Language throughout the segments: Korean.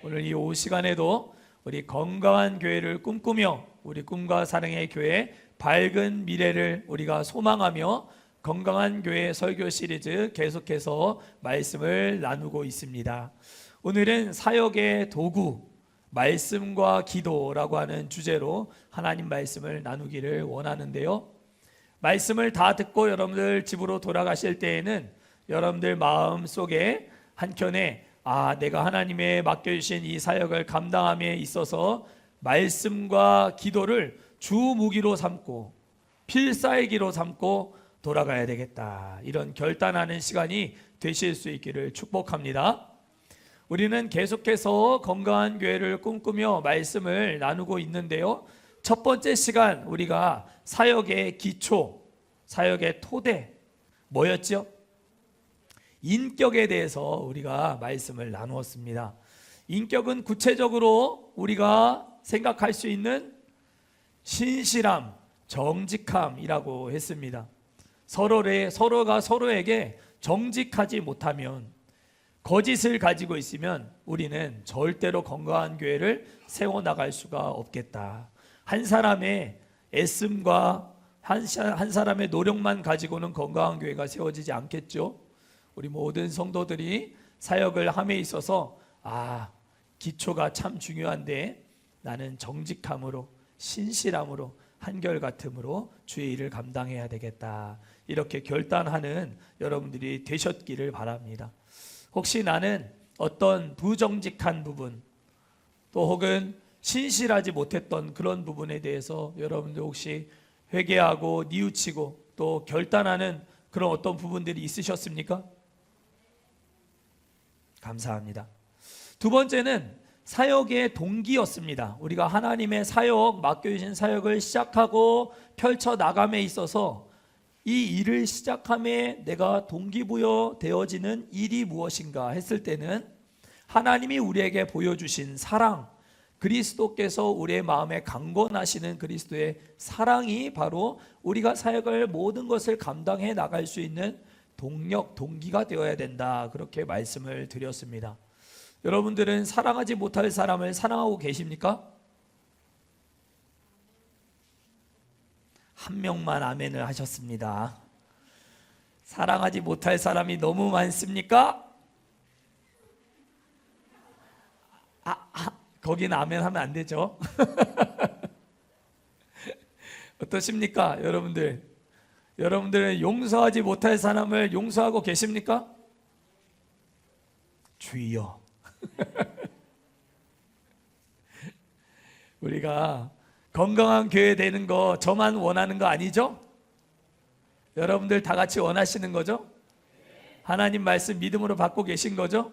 오늘 이 오후 시간에도 우리 건강한 교회를 꿈꾸며 우리 꿈과 사랑의 교회 밝은 미래를 우리가 소망하며 건강한 교회 설교 시리즈 계속해서 말씀을 나누고 있습니다. 오늘은 사역의 도구, 말씀과 기도라고 하는 주제로 하나님 말씀을 나누기를 원하는데요. 말씀을 다 듣고 여러분들 집으로 돌아가실 때에는 여러분들 마음 속에 한켠에 내가 하나님의 맡겨주신 이 사역을 감당함에 있어서 말씀과 기도를 주 무기로 삼고 필살기로 삼고 돌아가야 되겠다, 이런 결단하는 시간이 되실 수 있기를 축복합니다. 우리는 계속해서 건강한 교회를 꿈꾸며 말씀을 나누고 있는데요, 첫 번째 시간 우리가 사역의 기초, 사역의 토대 뭐였죠? 인격에 대해서 우리가 말씀을 나누었습니다. 인격은 구체적으로 우리가 생각할 수 있는 신실함, 정직함이라고 했습니다. 서로가 서로에게 정직하지 못하면, 거짓을 가지고 있으면 우리는 절대로 건강한 교회를 세워나갈 수가 없겠다. 한 사람의 애씀과 한 사람의 노력만 가지고는 건강한 교회가 세워지지 않겠죠. 우리 모든 성도들이 사역을 함에 있어서 기초가 참 중요한데 나는 정직함으로, 신실함으로, 한결같음으로 주의 일을 감당해야 되겠다, 이렇게 결단하는 여러분들이 되셨기를 바랍니다. 혹시 나는 어떤 부정직한 부분, 또 혹은 신실하지 못했던 그런 부분에 대해서 여러분들 혹시 회개하고 뉘우치고 또 결단하는 그런 어떤 부분들이 있으셨습니까? 감사합니다. 두 번째는 사역의 동기였습니다. 우리가 하나님의 사역, 맡겨주신 사역을 시작하고 펼쳐나감에 있어서 이 일을 시작함에 내가 동기부여 되어지는 일이 무엇인가 했을 때는 하나님이 우리에게 보여주신 사랑, 그리스도께서 우리의 마음에 강권하시는 그리스도의 사랑이 바로 우리가 사역을 모든 것을 감당해 나갈 수 있는 동력, 동기가 되어야 된다, 그렇게 말씀을 드렸습니다. 여러분들은 사랑하지 못할 사람을 사랑하고 계십니까? 한 명만 아멘을 하셨습니다. 사랑하지 못할 사람이 너무 많습니까? 거기는 아멘 하면 안 되죠. 어떠십니까 여러분들? 여러분들은 용서하지 못할 사람을 용서하고 계십니까? 주여. 우리가 건강한 교회 되는 거 저만 원하는 거 아니죠? 여러분들 다 같이 원하시는 거죠? 하나님 말씀 믿음으로 받고 계신 거죠?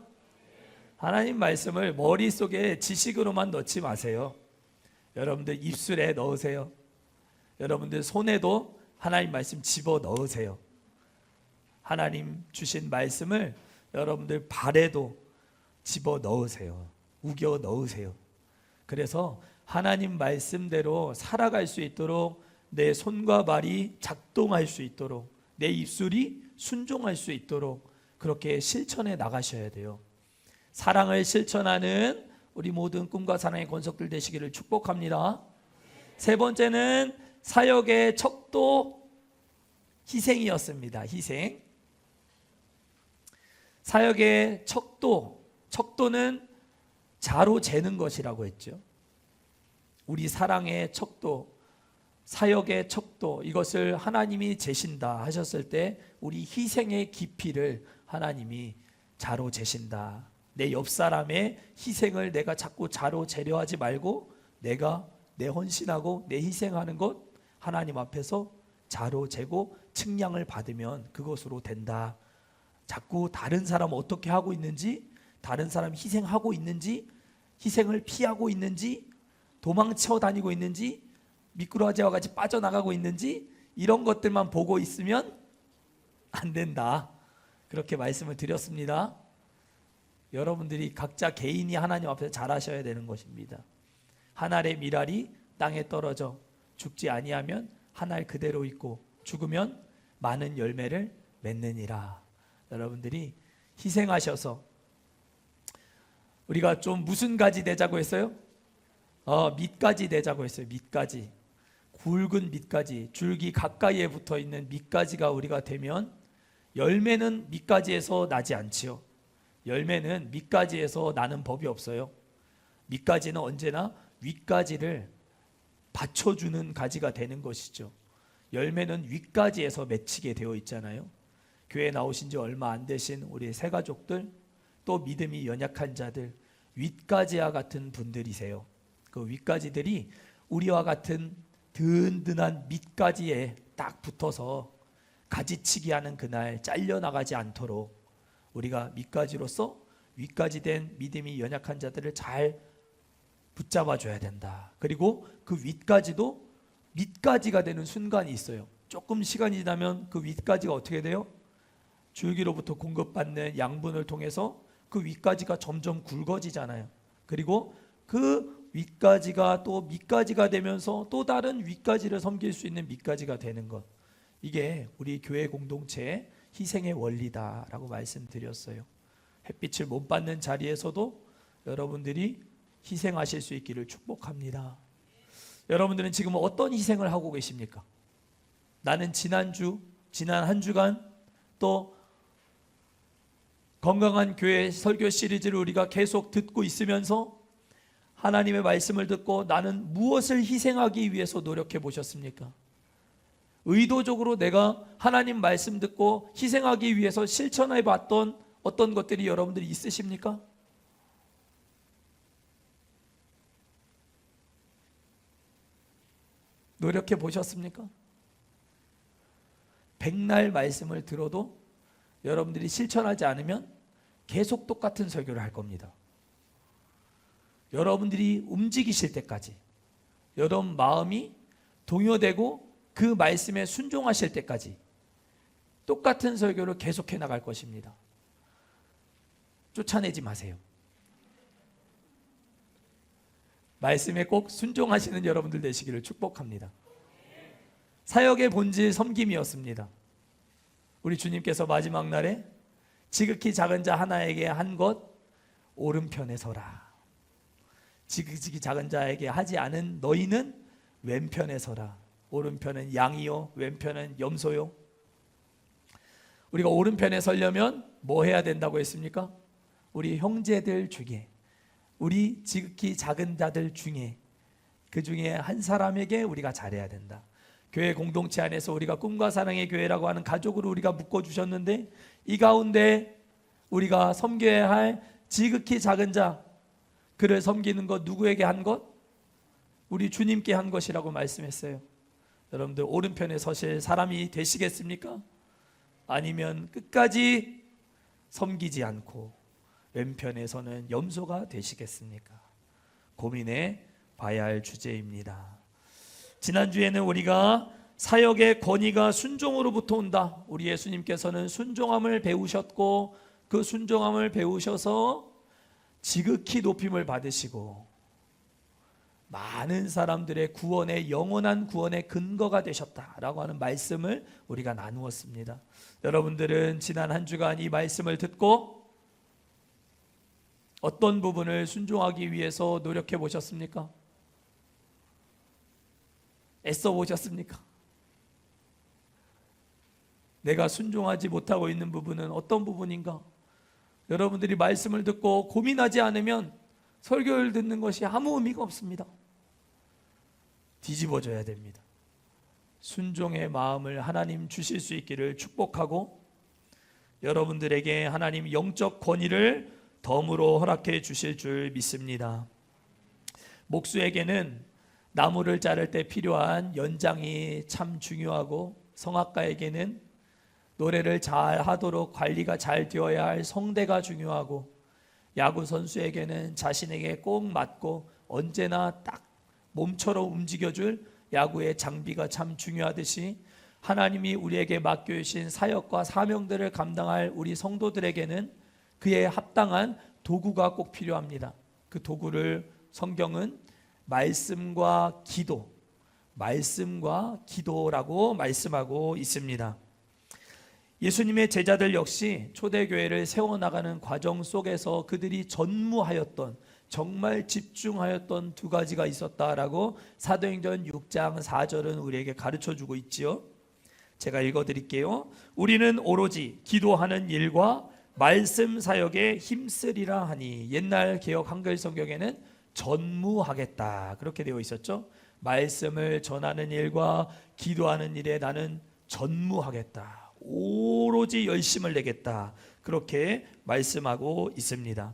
하나님 말씀을 머릿속에 지식으로만 넣지 마세요. 여러분들 입술에 넣으세요. 여러분들 손에도 하나님 말씀 집어 넣으세요. 하나님 주신 말씀을 여러분들 발에도 집어 넣으세요. 우겨 넣으세요. 그래서 하나님 말씀대로 살아갈 수 있도록 내 손과 발이 작동할 수 있도록, 내 입술이 순종할 수 있도록 그렇게 실천해 나가셔야 돼요. 사랑을 실천하는 우리 모든 꿈과 사랑의 권속들 되시기를 축복합니다. 세 번째는 사역의 척도, 희생이었습니다. 희생. 사역의 척도는 자로 재는 것이라고 했죠. 우리 사랑의 척도, 사역의 척도, 이것을 하나님이 재신다 하셨을 때 우리 희생의 깊이를 하나님이 자로 재신다. 내 옆 사람의 희생을 내가 자꾸 자로 재려 하지 말고 내가 내 헌신하고 내 희생하는 것 하나님 앞에서 자로 재고 측량을 받으면 그것으로 된다. 자꾸 다른 사람 어떻게 하고 있는지, 다른 사람 희생하고 있는지, 희생을 피하고 있는지, 도망쳐 다니고 있는지, 미꾸라지와 같이 빠져나가고 있는지, 이런 것들만 보고 있으면 안 된다, 그렇게 말씀을 드렸습니다. 여러분들이 각자 개인이 하나님 앞에서 잘하셔야 되는 것입니다. 한 알의 밀알이 땅에 떨어져 죽지 아니하면 한 알 그대로 있고 죽으면 많은 열매를 맺느니라. 여러분들이 희생하셔서 우리가 좀 무슨 가지 되자고 했어요? 밑가지 되자고 했어요. 밑가지. 굵은 밑가지, 줄기 가까이에 붙어 있는 밑가지가 우리가 되면 열매는 밑가지에서 나지 않지요. 열매는 밑가지에서 나는 법이 없어요. 밑가지는 언제나 윗가지를 받쳐주는 가지가 되는 것이죠. 열매는 윗가지에서 맺히게 되어 있잖아요. 교회 나오신 지 얼마 안 되신 우리 새가족들, 또 믿음이 연약한 자들, 윗가지와 같은 분들이세요. 그 윗가지들이 우리와 같은 든든한 밑가지에 딱 붙어서 가지치기 하는 그날 잘려나가지 않도록 우리가 밑가지로서 윗가지 된 믿음이 연약한 자들을 잘 붙잡아 줘야 된다. 그리고 그 윗가지도 밑가지가 되는 순간이 있어요. 조금 시간이 지나면 그 윗가지가 어떻게 돼요? 줄기로부터 공급받는 양분을 통해서 그 윗가지가 점점 굵어지잖아요. 그리고 그 윗가지가 또 밑가지가 되면서 또 다른 윗가지를 섬길 수 있는 밑가지가 되는 것. 이게 우리 교회 공동체의 희생의 원리다라고 말씀드렸어요. 햇빛을 못 받는 자리에서도 여러분들이 희생하실 수 있기를 축복합니다. 여러분들은 지금 어떤 희생을 하고 계십니까? 나는 지난 한 주간 또 건강한 교회 설교 시리즈를 우리가 계속 듣고 있으면서 하나님의 말씀을 듣고 나는 무엇을 희생하기 위해서 노력해 보셨습니까? 의도적으로 내가 하나님 말씀 듣고 희생하기 위해서 실천해 봤던 어떤 것들이 여러분들이 있으십니까? 노력해 보셨습니까? 백날 말씀을 들어도 여러분들이 실천하지 않으면 계속 똑같은 설교를 할 겁니다. 여러분들이 움직이실 때까지, 여러분 마음이 동요되고 그 말씀에 순종하실 때까지 똑같은 설교를 계속해 나갈 것입니다. 쫓아내지 마세요. 말씀에 꼭 순종하시는 여러분들 되시기를 축복합니다. 사역의 본질 섬김이었습니다. 우리 주님께서 마지막 날에 지극히 작은 자 하나에게 한 것 오른편에 서라. 지극히 작은 자에게 하지 않은 너희는 왼편에 서라. 오른편은 양이요 왼편은 염소요. 우리가 오른편에 서려면 뭐 해야 된다고 했습니까? 우리 형제들 중에, 우리 지극히 작은 자들 중에, 그 중에 한 사람에게 우리가 잘해야 된다. 교회 공동체 안에서 우리가 꿈과 사랑의 교회라고 하는 가족으로 우리가 묶어주셨는데, 이 가운데 우리가 섬겨야 할 지극히 작은 자, 그를 섬기는 것 누구에게 한 것? 우리 주님께 한 것이라고 말씀했어요. 여러분들 오른편에 서실 사람이 되시겠습니까? 아니면 끝까지 섬기지 않고 왼편에서는 염소가 되시겠습니까? 고민해 봐야 할 주제입니다. 지난주에는 우리가 사역의 권위가 순종으로부터 온다. 우리 예수님께서는 순종함을 배우셨고 그 순종함을 배우셔서 지극히 높임을 받으시고 많은 사람들의 구원의 영원한 구원의 근거가 되셨다라고 하는 말씀을 우리가 나누었습니다. 여러분들은 지난 한 주간 이 말씀을 듣고 어떤 부분을 순종하기 위해서 노력해 보셨습니까? 애써 보셨습니까? 내가 순종하지 못하고 있는 부분은 어떤 부분인가? 여러분들이 말씀을 듣고 고민하지 않으면 설교를 듣는 것이 아무 의미가 없습니다. 뒤집어져야 됩니다. 순종의 마음을 하나님 주실 수 있기를 축복하고 여러분들에게 하나님 영적 권위를 덤으로 허락해 주실 줄 믿습니다. 목수에게는 나무를 자를 때 필요한 연장이 참 중요하고 성악가에게는 노래를 잘 하도록 관리가 잘 되어야 할 성대가 중요하고 야구 선수에게는 자신에게 꼭 맞고 언제나 딱 몸처럼 움직여줄 야구의 장비가 참 중요하듯이 하나님이 우리에게 맡겨주신 사역과 사명들을 감당할 우리 성도들에게는 그에 합당한 도구가 꼭 필요합니다. 그 도구를 성경은 말씀과 기도라고 말씀하고 있습니다. 예수님의 제자들 역시 초대교회를 세워나가는 과정 속에서 그들이 전무하였던, 정말 집중하였던 두 가지가 있었다라고 사도행전 6장 4절은 우리에게 가르쳐주고 있지요. 제가 읽어드릴게요. 우리는 오로지 기도하는 일과 말씀 사역에 힘쓰리라 하니, 옛날 개역 한글 성경에는 전무하겠다 그렇게 되어 있었죠. 말씀을 전하는 일과 기도하는 일에 나는 전무하겠다, 오로지 열심을 내겠다, 그렇게 말씀하고 있습니다.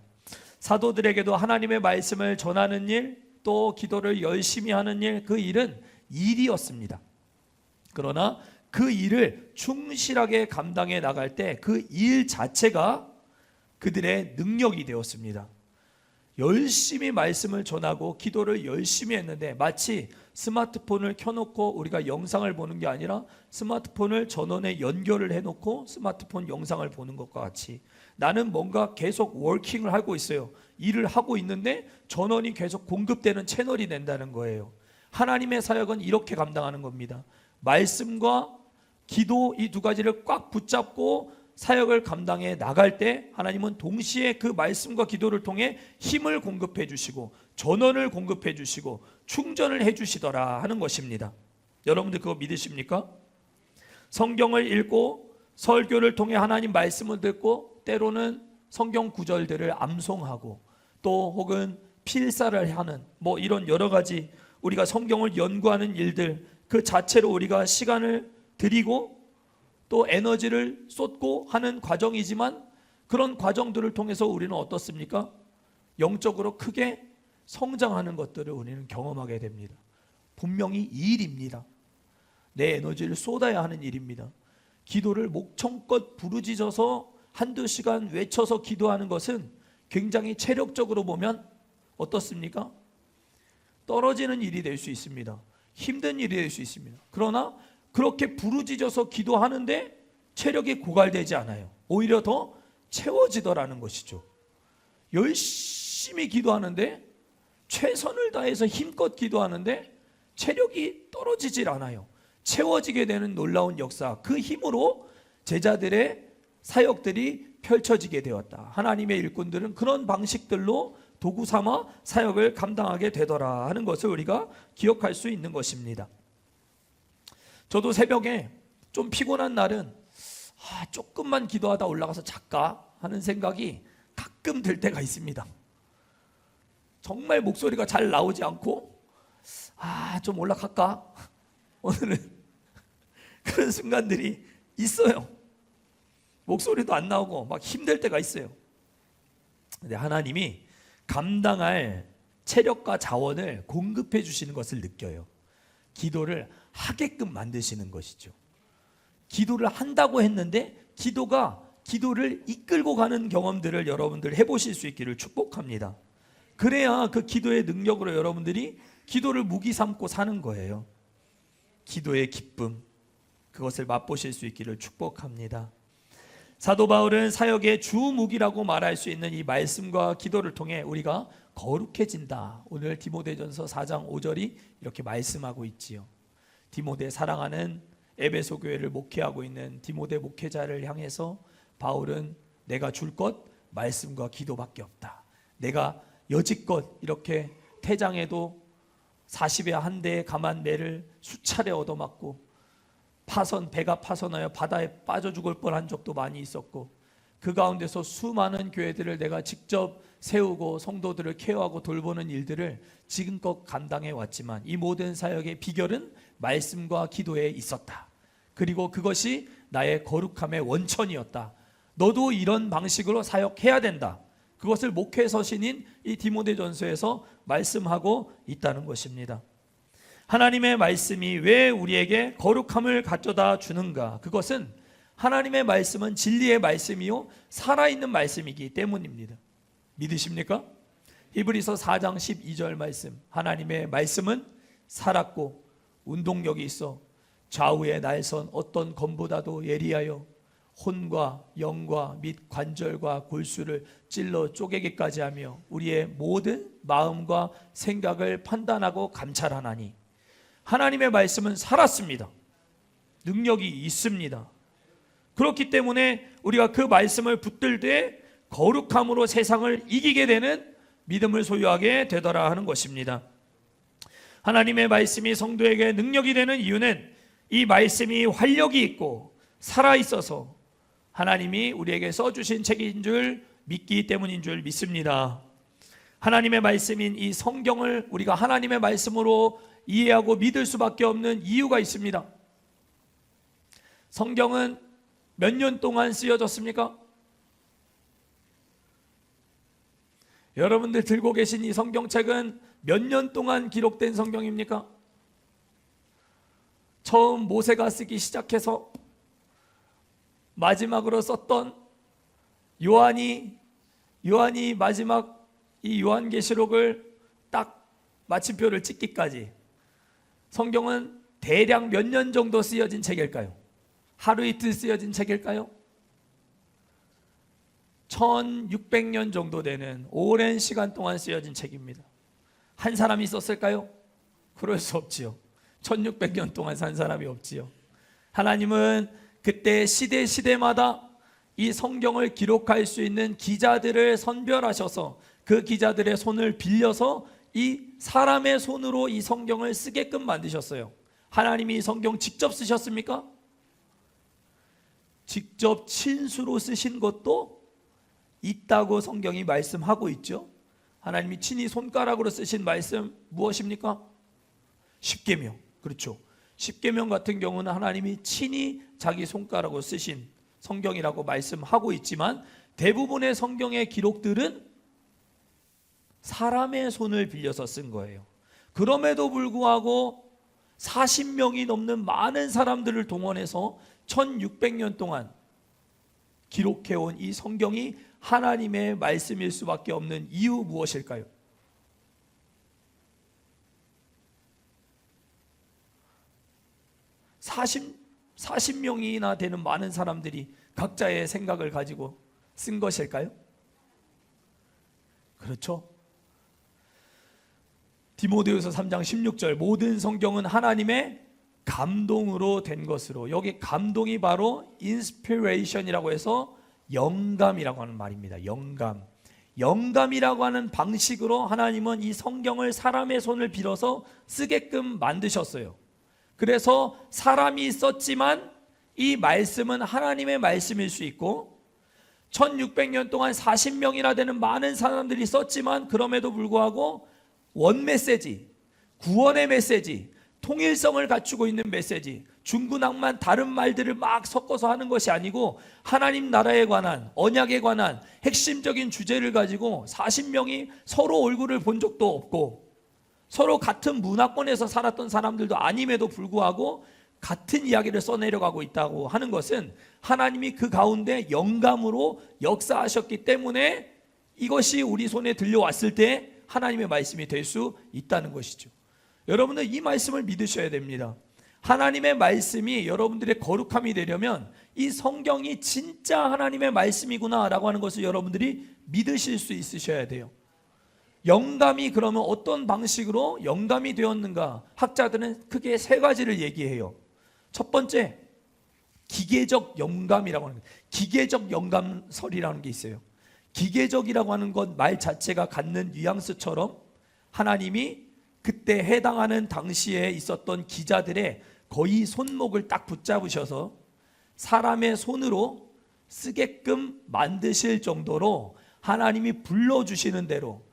사도들에게도 하나님의 말씀을 전하는 일, 또 기도를 열심히 하는 일, 그 일은 일이었습니다. 그러나 그 일을 충실하게 감당해 나갈 때 그 일 자체가 그들의 능력이 되었습니다. 열심히 말씀을 전하고 기도를 열심히 했는데, 마치 스마트폰을 켜놓고 우리가 영상을 보는 게 아니라 스마트폰을 전원에 연결을 해놓고 스마트폰 영상을 보는 것과 같이 나는 뭔가 계속 워킹을 하고 있어요. 일을 하고 있는데 전원이 계속 공급되는 채널이 된다는 거예요. 하나님의 사역은 이렇게 감당하는 겁니다. 말씀과 기도, 이 두 가지를 꽉 붙잡고 사역을 감당해 나갈 때 하나님은 동시에 그 말씀과 기도를 통해 힘을 공급해 주시고 전원을 공급해 주시고 충전을 해 주시더라 하는 것입니다. 여러분들 그거 믿으십니까? 성경을 읽고 설교를 통해 하나님 말씀을 듣고 때로는 성경 구절들을 암송하고 또 혹은 필사를 하는 이런 여러 가지 우리가 성경을 연구하는 일들, 그 자체로 우리가 시간을 들이고 또 에너지를 쏟고 하는 과정이지만, 그런 과정들을 통해서 우리는 어떻습니까? 영적으로 크게 성장하는 것들을 우리는 경험하게 됩니다. 분명히 이 일입니다. 내 에너지를 쏟아야 하는 일입니다. 기도를 목청껏 부르짖어서 한두 시간 외쳐서 기도하는 것은 굉장히 체력적으로 보면 어떻습니까? 떨어지는 일이 될 수 있습니다. 힘든 일이 될 수 있습니다. 그러나 그렇게 부르짖어서 기도하는데 체력이 고갈되지 않아요. 오히려 더 채워지더라는 것이죠. 열심히 기도하는데, 최선을 다해서 힘껏 기도하는데 체력이 떨어지질 않아요. 채워지게 되는 놀라운 역사, 그 힘으로 제자들의 사역들이 펼쳐지게 되었다. 하나님의 일꾼들은 그런 방식들로 도구 삼아 사역을 감당하게 되더라 하는 것을 우리가 기억할 수 있는 것입니다. 저도 새벽에 좀 피곤한 날은 조금만 기도하다 올라가서 잘까 하는 생각이 가끔 들 때가 있습니다. 정말 목소리가 잘 나오지 않고 좀 올라갈까? 오늘은 그런 순간들이 있어요. 목소리도 안 나오고 막 힘들 때가 있어요. 근데 하나님이 감당할 체력과 자원을 공급해 주시는 것을 느껴요. 기도를 하게끔 만드시는 것이죠. 기도를 한다고 했는데 기도를 이끌고 가는 경험들을 여러분들 해보실 수 있기를 축복합니다. 그래야 그 기도의 능력으로 여러분들이 기도를 무기 삼고 사는 거예요. 기도의 기쁨, 그것을 맛보실 수 있기를 축복합니다. 사도 바울은 사역의 주 무기라고 말할 수 있는 이 말씀과 기도를 통해 우리가 거룩해진다. 오늘 디모데전서 4장 5절이 이렇게 말씀하고 있지요. 디모데, 사랑하는 에베소 교회를 목회하고 있는 디모데 목회자를 향해서 바울은 내가 줄 것 말씀과 기도밖에 없다. 내가 여지껏 이렇게 태장에도 40에 한 대의 감한 매를 수차례 얻어맞고 배가 파손하여 바다에 빠져 죽을 뻔한 적도 많이 있었고, 그 가운데서 수많은 교회들을 내가 직접 세우고 성도들을 케어하고 돌보는 일들을 지금껏 감당해 왔지만 이 모든 사역의 비결은 말씀과 기도에 있었다. 그리고 그것이 나의 거룩함의 원천이었다. 너도 이런 방식으로 사역해야 된다. 그것을 목회 서신인 이 디모데전서에서 말씀하고 있다는 것입니다. 하나님의 말씀이 왜 우리에게 거룩함을 가져다 주는가? 그것은 하나님의 말씀은 진리의 말씀이요 살아있는 말씀이기 때문입니다. 믿으십니까? 히브리서 4장 12절 말씀, 하나님의 말씀은 살았고 운동력이 있어 좌우의 날선 어떤 검보다도 예리하여 혼과 영과 및 관절과 골수를 찔러 쪼개기까지 하며 우리의 모든 마음과 생각을 판단하고 감찰하나니, 하나님의 말씀은 살았습니다. 능력이 있습니다. 그렇기 때문에 우리가 그 말씀을 붙들되 거룩함으로 세상을 이기게 되는 믿음을 소유하게 되더라 하는 것입니다. 하나님의 말씀이 성도에게 능력이 되는 이유는 이 말씀이 활력이 있고 살아있어서 하나님이 우리에게 써주신 책인 줄 믿기 때문인 줄 믿습니다. 하나님의 말씀인 이 성경을 우리가 하나님의 말씀으로 이해하고 믿을 수밖에 없는 이유가 있습니다. 성경은 몇 년 동안 쓰여졌습니까? 여러분들 들고 계신 이 성경책은 몇 년 동안 기록된 성경입니까? 처음 모세가 쓰기 시작해서 마지막으로 썼던 요한이 마지막 이 요한계시록을 딱 마침표를 찍기까지 성경은 대략 몇 년 정도 쓰여진 책일까요? 하루 이틀 쓰여진 책일까요? 1600년 정도 되는 오랜 시간 동안 쓰여진 책입니다. 한 사람이 썼을까요? 그럴 수 없지요. 1600년 동안 산 사람이 없지요. 하나님은 그때 시대마다 이 성경을 기록할 수 있는 기자들을 선별하셔서 그 기자들의 손을 빌려서 이 사람의 손으로 이 성경을 쓰게끔 만드셨어요. 하나님이 이 성경 직접 쓰셨습니까? 직접 친수로 쓰신 것도 있다고 성경이 말씀하고 있죠. 하나님이 친히 손가락으로 쓰신 말씀 무엇입니까? 십계명. 그렇죠. 십계명 같은 경우는 하나님이 친히 자기 손가락으로 쓰신 성경이라고 말씀하고 있지만 대부분의 성경의 기록들은 사람의 손을 빌려서 쓴 거예요. 그럼에도 불구하고 40명이 넘는 많은 사람들을 동원해서 1600년 동안 기록해온 이 성경이 하나님의 말씀일 수밖에 없는 이유 무엇일까요? 사십 명이나 되는 많은 사람들이 각자의 생각을 가지고 쓴 것일까요? 그렇죠. 디모데후서 3장 16절 모든 성경은 하나님의 감동으로 된 것으로, 여기 감동이 바로 인스피레이션이라고 해서 영감이라고 하는 말입니다. 영감이라고 하는 방식으로 하나님은 이 성경을 사람의 손을 빌어서 쓰게끔 만드셨어요. 그래서 사람이 썼지만 이 말씀은 하나님의 말씀일 수 있고 1600년 동안 40명이나 되는 많은 사람들이 썼지만 그럼에도 불구하고 원 메시지, 구원의 메시지, 통일성을 갖추고 있는 메시지, 중구난방 다른 말들을 막 섞어서 하는 것이 아니고 하나님 나라에 관한, 언약에 관한 핵심적인 주제를 가지고 40명이 서로 얼굴을 본 적도 없고 서로 같은 문화권에서 살았던 사람들도 아님에도 불구하고 같은 이야기를 써내려가고 있다고 하는 것은 하나님이 그 가운데 영감으로 역사하셨기 때문에 이것이 우리 손에 들려왔을 때 하나님의 말씀이 될 수 있다는 것이죠. 여러분은 이 말씀을 믿으셔야 됩니다. 하나님의 말씀이 여러분들의 거룩함이 되려면 이 성경이 진짜 하나님의 말씀이구나 라고 하는 것을 여러분들이 믿으실 수 있으셔야 돼요. 영감이 그러면 어떤 방식으로 영감이 되었는가? 학자들은 크게 세 가지를 얘기해요. 첫 번째, 기계적 영감이라고 하는 거예요. 기계적 영감설이라는 게 있어요. 기계적이라고 하는 것 말 자체가 갖는 뉘앙스처럼 하나님이 그때 해당하는 당시에 있었던 기자들의 거의 손목을 딱 붙잡으셔서 사람의 손으로 쓰게끔 만드실 정도로 하나님이 불러주시는 대로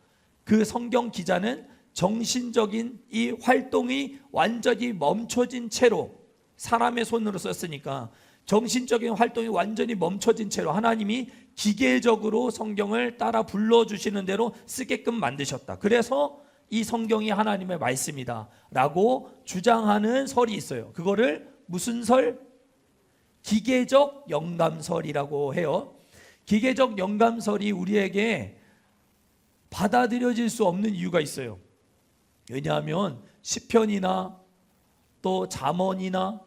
그 성경 기자는 정신적인 이 활동이 완전히 멈춰진 채로 사람의 손으로 썼으니까 정신적인 활동이 완전히 멈춰진 채로 하나님이 기계적으로 성경을 따라 불러주시는 대로 쓰게끔 만드셨다. 그래서 이 성경이 하나님의 말씀이다 라고 주장하는 설이 있어요. 그거를 무슨 설? 기계적 영감설이라고 해요. 기계적 영감설이 우리에게 받아들여질 수 없는 이유가 있어요. 왜냐하면 시편이나 또 잠언이나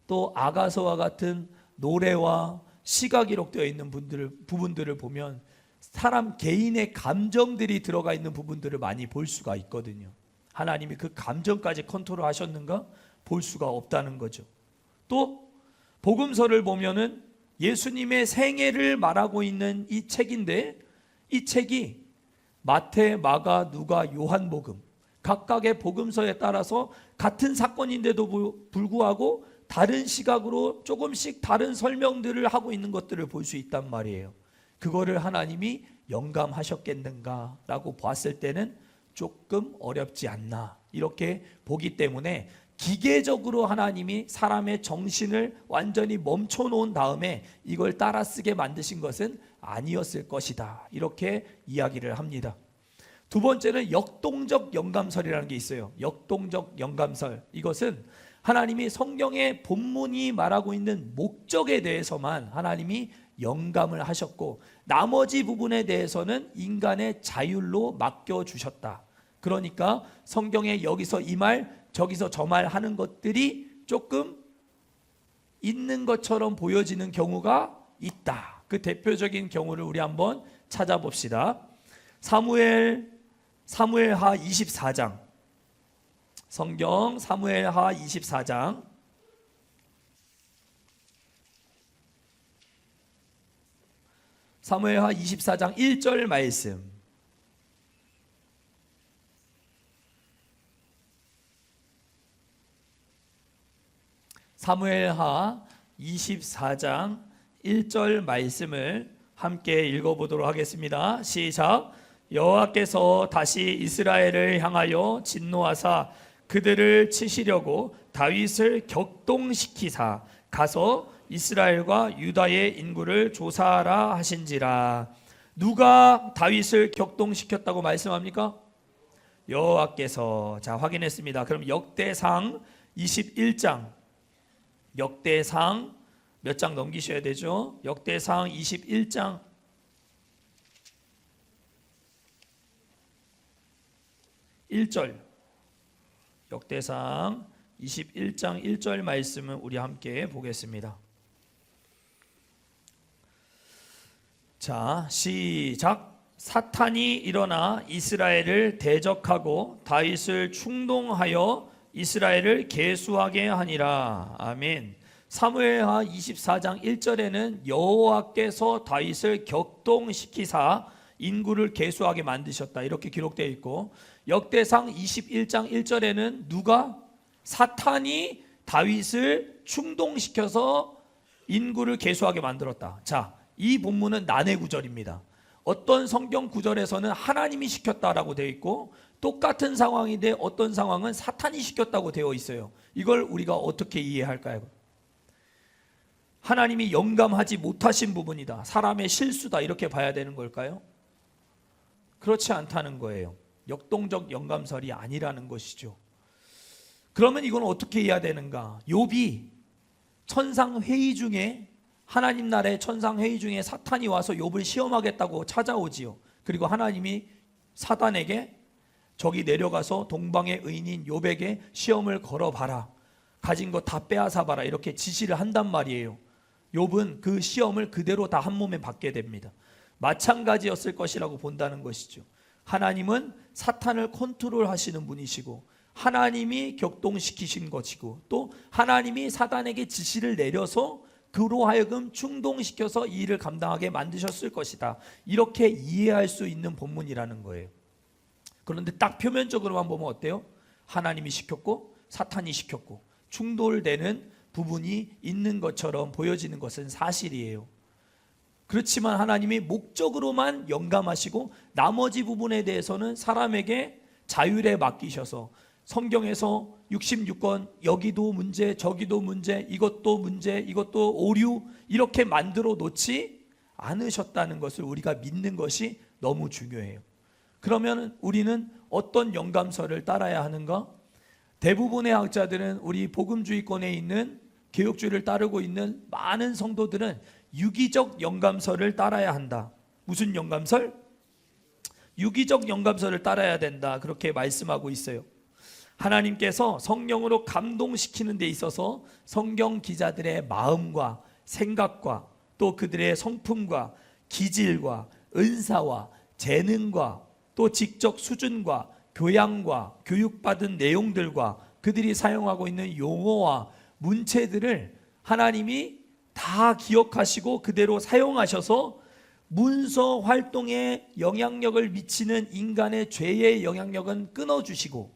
또 아가서와 같은 노래와 시가 기록되어 있는 부분들을 보면 사람 개인의 감정들이 들어가 있는 부분들을 많이 볼 수가 있거든요. 하나님이 그 감정까지 컨트롤하셨는가 볼 수가 없다는 거죠. 또 복음서를 보면은 예수님의 생애를 말하고 있는 이 책인데, 이 책이 마태, 마가, 누가, 요한복음 각각의 복음서에 따라서 같은 사건인데도 불구하고 다른 시각으로 조금씩 다른 설명들을 하고 있는 것들을 볼 수 있단 말이에요. 그거를 하나님이 영감하셨겠는가 라고 봤을 때는 조금 어렵지 않나 이렇게 보기 때문에, 기계적으로 하나님이 사람의 정신을 완전히 멈춰 놓은 다음에 이걸 따라 쓰게 만드신 것은 아니었을 것이다, 이렇게 이야기를 합니다. 두 번째는 역동적 영감설이라는 게 있어요. 역동적 영감설, 이것은 하나님이 성경의 본문이 말하고 있는 목적에 대해서만 하나님이 영감을 하셨고, 나머지 부분에 대해서는 인간의 자율로 맡겨주셨다. 그러니까 성경에 여기서 이 말 저기서 저 말 하는 것들이 조금 있는 것처럼 보여지는 경우가 있다. 그 대표적인 경우를 우리 한번 찾아봅시다. 사무엘하 24장, 성경 사무엘하 24장, 사무엘하 24장 1절 말씀. 사무엘하 24장 1절 말씀을 함께 읽어보도록 하겠습니다. 시작. 여호와께서 다시 이스라엘을 향하여 진노하사 그들을 치시려고 다윗을 격동시키사 가서 이스라엘과 유다의 인구를 조사하라 하신지라. 누가 다윗을 격동시켰다고 말씀합니까? 여호와께서. 자, 확인했습니다. 그럼 역대상 21장, 역대상 몇 장 넘기셔야 되죠? 역대상 21장 1절, 역대상 21장 1절 말씀을 우리 함께 보겠습니다. 자, 시작. 사탄이 일어나 이스라엘을 대적하고 다윗을 충동하여 이스라엘을 계수하게 하니라. 아멘. 사무엘하 24장 1절에는 여호와께서 다윗을 격동시키사 인구를 계수하게 만드셨다, 이렇게 기록되어 있고, 역대상 21장 1절에는 누가? 사탄이 다윗을 충동시켜서 인구를 계수하게 만들었다. 자, 이 본문은 난해 구절입니다. 어떤 성경 구절에서는 하나님이 시켰다라고 되어 있고, 똑같은 상황인데 어떤 상황은 사탄이 시켰다고 되어 있어요. 이걸 우리가 어떻게 이해할까요? 하나님이 영감하지 못하신 부분이다, 사람의 실수다, 이렇게 봐야 되는 걸까요? 그렇지 않다는 거예요. 역동적 영감설이 아니라는 것이죠. 그러면 이건 어떻게 해야 되는가? 욥이 천상회의 중에, 하나님 나라의 천상회의 중에 사탄이 와서 욥을 시험하겠다고 찾아오지요. 그리고 하나님이 사단에게 저기 내려가서 동방의 의인인 욥에게 시험을 걸어봐라, 가진 거 다 빼앗아봐라, 이렇게 지시를 한단 말이에요. 욥은 그 시험을 그대로 다 한 몸에 받게 됩니다. 마찬가지였을 것이라고 본다는 것이죠. 하나님은 사탄을 컨트롤하시는 분이시고, 하나님이 격동시키신 것이고, 또 하나님이 사단에게 지시를 내려서 그로 하여금 충동시켜서 이 일을 감당하게 만드셨을 것이다, 이렇게 이해할 수 있는 본문이라는 거예요. 그런데 딱 표면적으로만 보면 어때요? 하나님이 시켰고 사탄이 시켰고 충돌되는 부분이 있는 것처럼 보여지는 것은 사실이에요. 그렇지만 하나님이 목적으로만 영감하시고 나머지 부분에 대해서는 사람에게 자율에 맡기셔서, 성경에서 66권 여기도 문제 저기도 문제, 이것도 문제 이것도 오류, 이렇게 만들어 놓지 않으셨다는 것을 우리가 믿는 것이 너무 중요해요. 그러면 우리는 어떤 영감설을 따라야 하는가? 대부분의 학자들은, 우리 복음주의권에 있는 개혁주의를 따르고 있는 많은 성도들은 유기적 영감설을 따라야 한다. 무슨 영감설? 유기적 영감설을 따라야 된다, 그렇게 말씀하고 있어요. 하나님께서 성령으로 감동시키는 데 있어서 성경 기자들의 마음과 생각과 또 그들의 성품과 기질과 은사와 재능과 또 직접 수준과 교양과 교육받은 내용들과 그들이 사용하고 있는 용어와 문체들을 하나님이 다 기억하시고 그대로 사용하셔서 문서 활동에 영향력을 미치는 인간의 죄의 영향력은 끊어주시고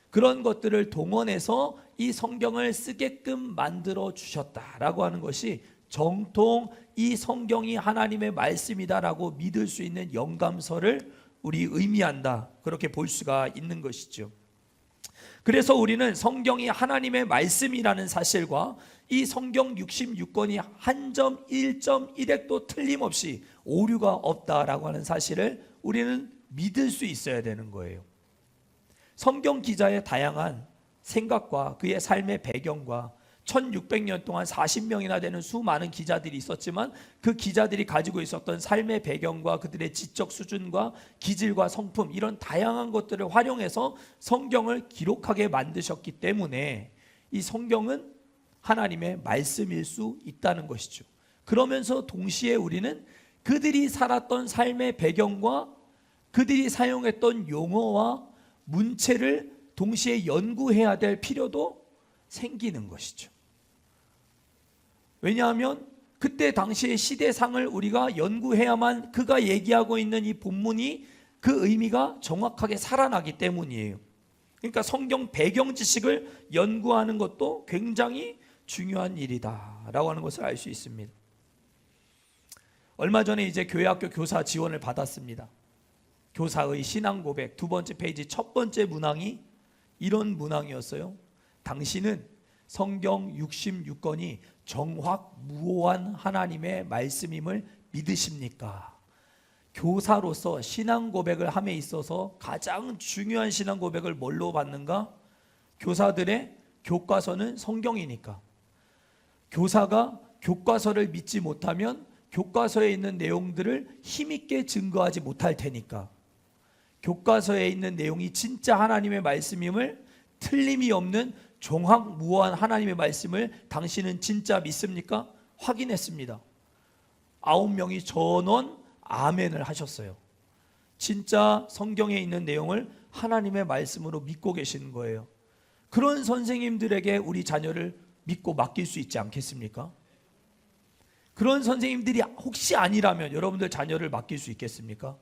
그런 것들을 동원해서 이 성경을 쓰게끔 만들어 주셨다라고 하는 것이 정통 이 성경이 하나님의 말씀이다라고 믿을 수 있는 영감서를 우리 의미한다, 그렇게 볼 수가 있는 것이죠. 그래서 우리는 성경이 하나님의 말씀이라는 사실과 이 성경 66권이 한 점 1.1획도 틀림없이 오류가 없다라고 하는 사실을 우리는 믿을 수 있어야 되는 거예요. 성경 기자의 다양한 생각과 그의 삶의 배경과 1600년 동안 40명이나 되는 수많은 기자들이 있었지만 그 기자들이 가지고 있었던 삶의 배경과 그들의 지적 수준과 기질과 성품, 이런 다양한 것들을 활용해서 성경을 기록하게 만드셨기 때문에 이 성경은 하나님의 말씀일 수 있다는 것이죠. 그러면서 동시에 우리는 그들이 살았던 삶의 배경과 그들이 사용했던 용어와 문체를 동시에 연구해야 될 필요도 생기는 것이죠. 왜냐하면 그때 당시의 시대상을 우리가 연구해야만 그가 얘기하고 있는 이 본문이 그 의미가 정확하게 살아나기 때문이에요. 그러니까 성경 배경 지식을 연구하는 것도 굉장히 중요한 일이다라고 하는 것을 알 수 있습니다. 얼마 전에 이제 교회학교 교사 지원을 받았습니다. 교사의 신앙 고백 두 번째 페이지 첫 번째 문항이 이런 문항이었어요. 당신은 성경 66권이 정확무오한 하나님의 말씀임을 믿으십니까? 교사로서 신앙 고백을 함에 있어서 가장 중요한 신앙 고백을 뭘로 받는가? 교사들의 교과서는 성경이니까. 교사가 교과서를 믿지 못하면 교과서에 있는 내용들을 힘있게 증거하지 못할 테니까. 교과서에 있는 내용이 진짜 하나님의 말씀임을 틀림이 없는 정확무오한 하나님의 말씀을 당신은 진짜 믿습니까? 확인했습니다. 9명이 전원 아멘을 하셨어요. 진짜 성경에 있는 내용을 하나님의 말씀으로 믿고 계시는 거예요. 그런 선생님들에게 우리 자녀를 믿고 맡길 수 있지 않겠습니까? 그런 선생님들이 혹시 아니라면 여러분들 자녀를 맡길 수 있겠습니까?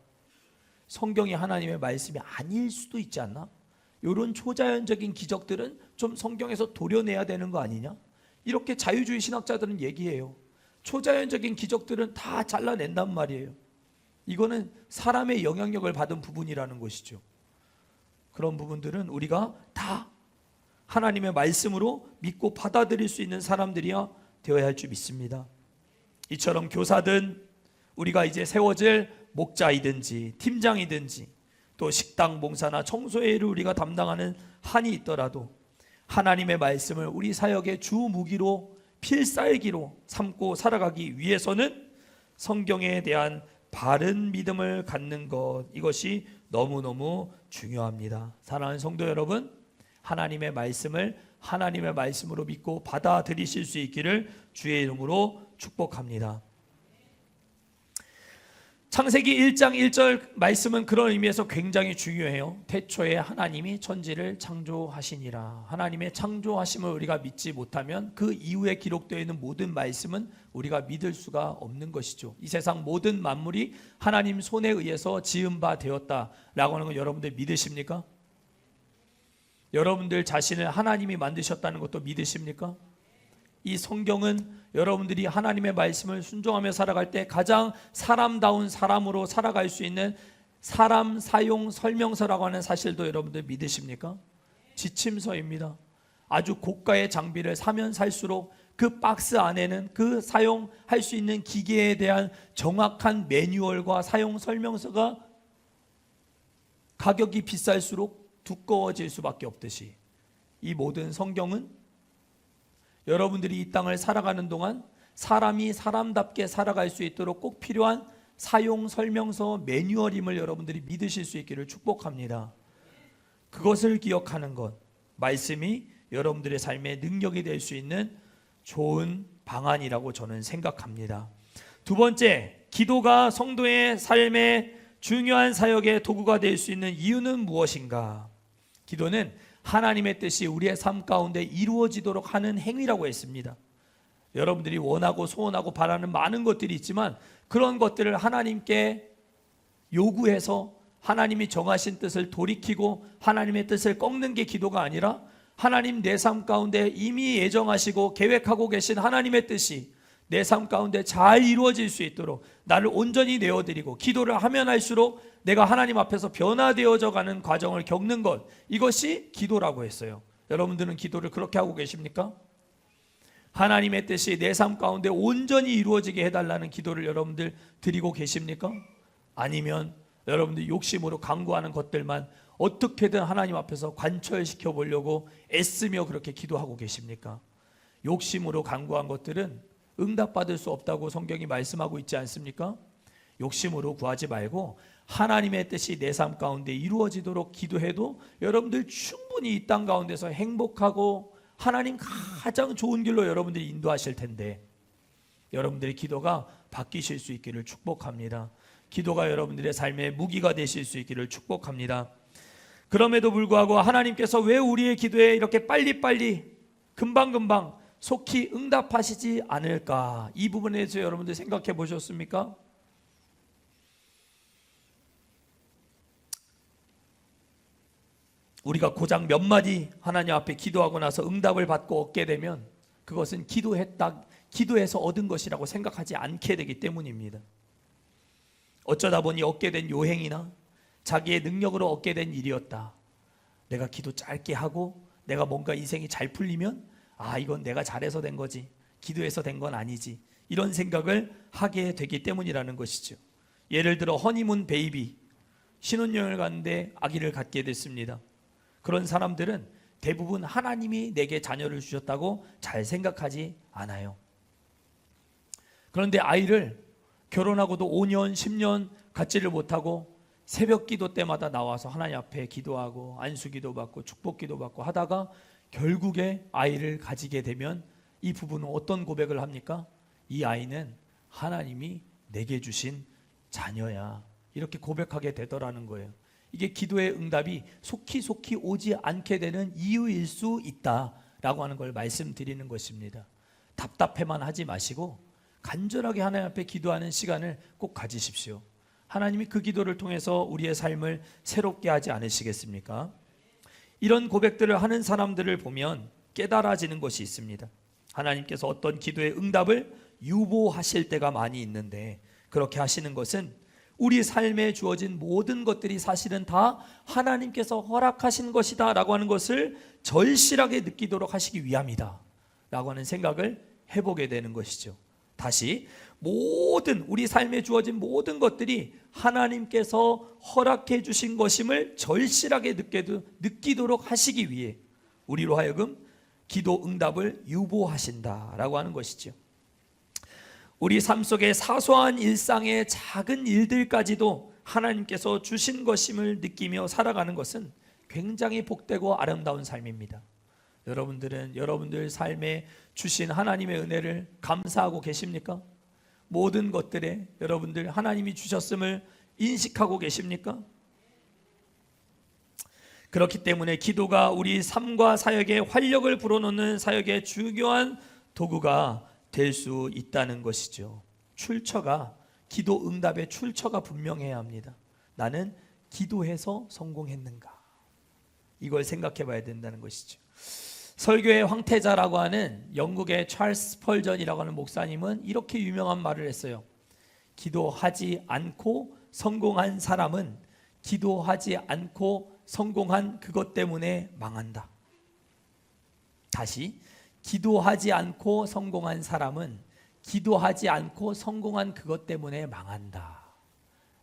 성경이 하나님의 말씀이 아닐 수도 있지 않나? 이런 초자연적인 기적들은 좀 성경에서 도려내야 되는 거 아니냐? 이렇게 자유주의 신학자들은 얘기해요. 초자연적인 기적들은 다 잘라낸단 말이에요. 이거는 사람의 영향력을 받은 부분이라는 것이죠. 그런 부분들은 우리가 다 하나님의 말씀으로 믿고 받아들일 수 있는 사람들이야 되어야 할 줄 믿습니다. 이처럼 교사든 우리가 이제 세워질 목자이든지 팀장이든지 또 식당 봉사나 청소의 일을 우리가 담당하는 한이 있더라도 하나님의 말씀을 우리 사역의 주 무기로 필살기로 삼고 살아가기 위해서는 성경에 대한 바른 믿음을 갖는 것, 이것이 너무너무 중요합니다. 사랑하는 성도 여러분, 하나님의 말씀을 하나님의 말씀으로 믿고 받아들이실 수 있기를 주의 이름으로 축복합니다. 창세기 1장 1절 말씀은 그런 의미에서 굉장히 중요해요. 태초에 하나님이 천지를 창조하시니라. 하나님의 창조하심을 우리가 믿지 못하면 그 이후에 기록되어 있는 모든 말씀은 우리가 믿을 수가 없는 것이죠. 이 세상 모든 만물이 하나님 손에 의해서 지은 바 되었다라고 하는 건 여러분들 믿으십니까? 여러분들 자신을 하나님이 만드셨다는 것도 믿으십니까? 이 성경은 여러분들이 하나님의 말씀을 순종하며 살아갈 때 가장 사람다운 사람으로 살아갈 수 있는 사람 사용 설명서라고 하는 사실도 여러분들 믿으십니까? 지침서입니다. 아주 고가의 장비를 사면 살수록 그 박스 안에는 그 사용할 수 있는 기계에 대한 정확한 매뉴얼과 사용 설명서가 가격이 비쌀수록 두꺼워질 수밖에 없듯이 이 모든 성경은 여러분들이 이 땅을 살아가는 동안 사람이 사람답게 살아갈 수 있도록 꼭 필요한 사용 설명서 매뉴얼임을 여러분들이 믿으실 수 있기를 축복합니다. 그것을 기억하는 것, 말씀이 여러분들의 삶의 능력이 될 수 있는 좋은 방안이라고 저는 생각합니다. 두 번째, 기도가 성도의 삶의 중요한 사역의 도구가 될 수 있는 이유는 무엇인가? 기도는 하나님의 뜻이 우리의 삶 가운데 이루어지도록 하는 행위라고 했습니다. 여러분들이 원하고 소원하고 바라는 많은 것들이 있지만 그런 것들을 하나님께 요구해서 하나님이 정하신 뜻을 돌이키고 하나님의 뜻을 꺾는 게 기도가 아니라 하나님 내 삶 가운데 이미 예정하시고 계획하고 계신 하나님의 뜻이 내 삶 가운데 잘 이루어질 수 있도록 나를 온전히 내어드리고 기도를 하면 할수록 내가 하나님 앞에서 변화되어져 가는 과정을 겪는 것, 이것이 기도라고 했어요. 여러분들은 기도를 그렇게 하고 계십니까? 하나님의 뜻이 내 삶 가운데 온전히 이루어지게 해달라는 기도를 여러분들 드리고 계십니까? 아니면 여러분들 욕심으로 간구하는 것들만 어떻게든 하나님 앞에서 관철시켜 보려고 애쓰며 그렇게 기도하고 계십니까? 욕심으로 간구한 것들은 응답받을 수 없다고 성경이 말씀하고 있지 않습니까? 욕심으로 구하지 말고 하나님의 뜻이 내 삶 가운데 이루어지도록 기도해도 여러분들 충분히 이 땅 가운데서 행복하고 하나님 가장 좋은 길로 여러분들이 인도하실 텐데 여러분들의 기도가 바뀌실 수 있기를 축복합니다. 기도가 여러분들의 삶의 무기가 되실 수 있기를 축복합니다. 그럼에도 불구하고 하나님께서 왜 우리의 기도에 이렇게 빨리빨리 금방금방 속히 응답하시지 않을까? 이 부분에 대해서 여러분들 생각해 보셨습니까? 우리가 고작 몇 마디 하나님 앞에 기도하고 나서 응답을 받고 얻게 되면 그것은 기도해서 얻은 것이라고 생각하지 않게 되기 때문입니다. 어쩌다 보니 얻게 된 요행이나 자기의 능력으로 얻게 된 일이었다. 내가 기도 짧게 하고 내가 뭔가 인생이 잘 풀리면 이건 내가 잘해서 된 거지, 기도해서 된 건 아니지, 이런 생각을 하게 되기 때문이라는 것이죠. 예를 들어 허니문 베이비, 신혼여행을 갔는데 아기를 갖게 됐습니다. 그런 사람들은 대부분 하나님이 내게 자녀를 주셨다고 잘 생각하지 않아요. 그런데 아이를 결혼하고도 5년, 10년 갖지를 못하고 새벽 기도 때마다 나와서 하나님 앞에 기도하고 안수기도 받고 축복기도 받고 하다가 결국에 아이를 가지게 되면 이 부부는 어떤 고백을 합니까? 이 아이는 하나님이 내게 주신 자녀야, 이렇게 고백하게 되더라는 거예요. 이게 기도의 응답이 속히 오지 않게 되는 이유일 수 있다라고 하는 걸 말씀드리는 것입니다. 답답해만 하지 마시고 간절하게 하나님 앞에 기도하는 시간을 꼭 가지십시오. 하나님이 그 기도를 통해서 우리의 삶을 새롭게 하지 않으시겠습니까? 이런 고백들을 하는 사람들을 보면 깨달아지는 것이 있습니다. 하나님께서 어떤 기도의 응답을 유보하실 때가 많이 있는데 그렇게 하시는 것은 우리 삶에 주어진 모든 것들이 사실은 다 하나님께서 허락하신 것이다 라고 하는 것을 절실하게 느끼도록 하시기 위함이다 라고 하는 생각을 해보게 되는 것이죠. 다시 모든 우리 삶에 주어진 모든 것들이 하나님께서 허락해 주신 것임을 절실하게 느끼도록 하시기 위해 우리로 하여금 기도 응답을 유보하신다라고 하는 것이죠. 우리 삶 속의 사소한 일상의 작은 일들까지도 하나님께서 주신 것임을 느끼며 살아가는 것은 굉장히 복되고 아름다운 삶입니다. 여러분들은 여러분들 삶에 주신 하나님의 은혜를 감사하고 계십니까? 모든 것들에 여러분들 하나님이 주셨음을 인식하고 계십니까? 그렇기 때문에 기도가 우리 삶과 사역에 활력을 불어넣는 사역의 중요한 도구가 될 수 있다는 것이죠. 기도 응답의 출처가 분명해야 합니다. 나는 기도해서 성공했는가? 이걸 생각해 봐야 된다는 것이죠. 설교의 황태자라고 하는 영국의 찰스 스펄전이라고 하는 목사님은 이렇게 유명한 말을 했어요. 기도하지 않고 성공한 사람은 기도하지 않고 성공한 그것 때문에 망한다. 다시, 기도하지 않고 성공한 사람은 기도하지 않고 성공한 그것 때문에 망한다.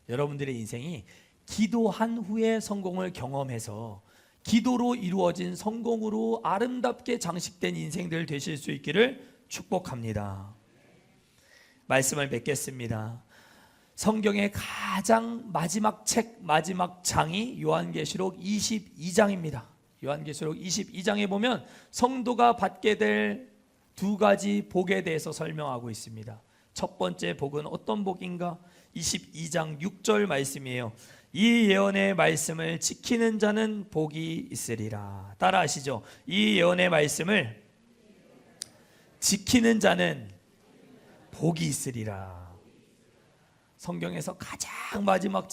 여러분들의 인생이 기도한 후에 성공을 경험해서 기도로 이루어진 성공으로 아름답게 장식된 인생들 되실 수 있기를 축복합니다. 말씀을 맺겠습니다. 성경의 가장 마지막 마지막 장이 요한계시록 22장입니다. 요한계시록 22장에 보면 성도가 받게 될 두 가지 복에 대해서 설명하고 있습니다. 첫 번째 복은 어떤 복인가? 22장 6절 말씀이에요. 이 예언의 말씀을 지키는 자는 복이 있으리라. 따라 하시죠. 이 예언의 말씀을 지키는 자는 복이 있으리라. 성경에서 가장 마지막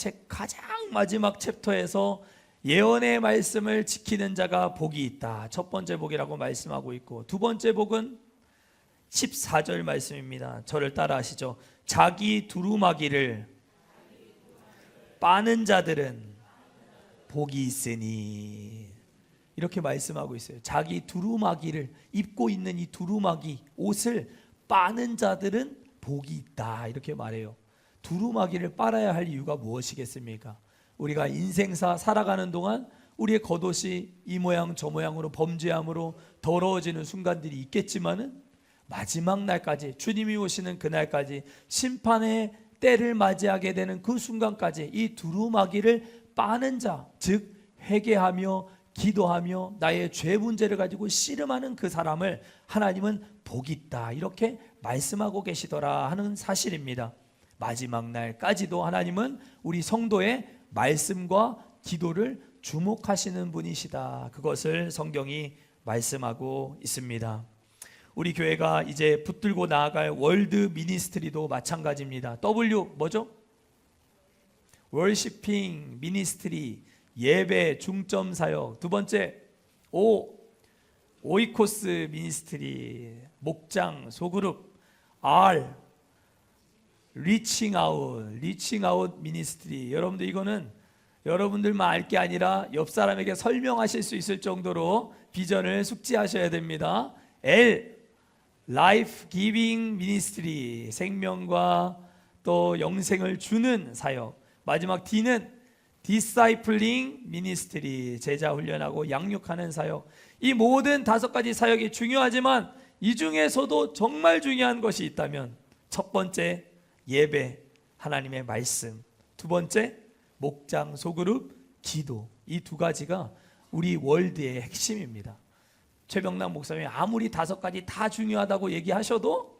챕터에서 예언의 말씀을 지키는 자가 복이 있다. 첫 번째 복이라고 말씀하고 있고, 두 번째 복은 14절 말씀입니다. 저를 따라 하시죠. 자기 두루마기를 빠는 자들은 복이 있으니, 이렇게 말씀하고 있어요. 자기 두루마기를 입고 있는 이 두루마기 옷을 빠는 자들은 복이 있다, 이렇게 말해요. 두루마기를 빨아야 할 이유가 무엇이겠습니까? 우리가 인생사 살아가는 동안 우리의 겉옷이 이 모양 저 모양으로 범죄함으로 더러워지는 순간들이 있겠지만은, 마지막 날까지, 주님이 오시는 그날까지, 심판의 때를 맞이하게 되는 그 순간까지 이 두루마기를 빠는 자, 즉 회개하며 기도하며 나의 죄 문제를 가지고 씨름하는 그 사람을 하나님은 복이 있다, 이렇게 말씀하고 계시더라 하는 사실입니다. 마지막 날까지도 하나님은 우리 성도의 말씀과 기도를 주목하시는 분이시다. 그것을 성경이 말씀하고 있습니다. 우리 교회가 이제 붙들고 나아갈 월드 미니스트리도 마찬가지입니다. W 뭐죠? 월시핑 미니스트리, 예배 중점 사역. 두 번째 오이코스 미니스트리, 목장 소그룹. R 리칭 아웃 미니스트리. 여러분들 이거는 여러분들만 알 게 아니라 옆 사람에게 설명하실 수 있을 정도로 비전을 숙지하셔야 됩니다. L 라이프 기빙 미니스트리, 생명과 또 영생을 주는 사역. 마지막 D는 디사이플링 미니스트리, 제자 훈련하고 양육하는 사역. 이 모든 5가지 사역이 중요하지만 이 중에서도 정말 중요한 것이 있다면, 첫 번째 예배, 하나님의 말씀. 두 번째 목장, 소그룹, 기도. 이 2가지가 우리 월드의 핵심입니다. 최병남 목사님이 아무리 5가지 다 중요하다고 얘기하셔도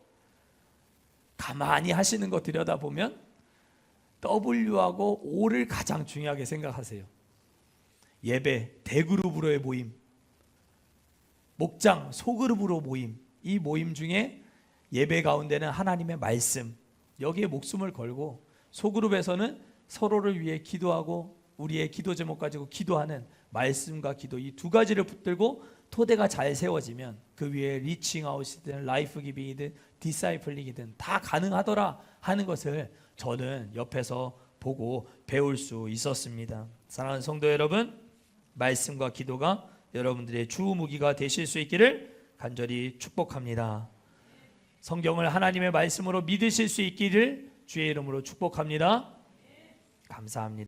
가만히 하시는 거 들여다보면 W하고 O를 가장 중요하게 생각하세요. 예배, 대그룹으로의 모임, 목장, 소그룹으로 모임. 이 모임 중에 예배 가운데는 하나님의 말씀, 여기에 목숨을 걸고, 소그룹에서는 서로를 위해 기도하고 우리의 기도 제목 가지고 기도하는 말씀과 기도, 이 2가지를 붙들고 토대가 잘 세워지면 그 위에 리칭 아웃이든 라이프 기빙이든 디사이플링이든 다 가능하더라 하는 것을 저는 옆에서 보고 배울 수 있었습니다. 사랑하는 성도 여러분, 말씀과 기도가 여러분들의 주 무기가 되실 수 있기를 간절히 축복합니다. 성경을 하나님의 말씀으로 믿으실 수 있기를 주의 이름으로 축복합니다. 감사합니다.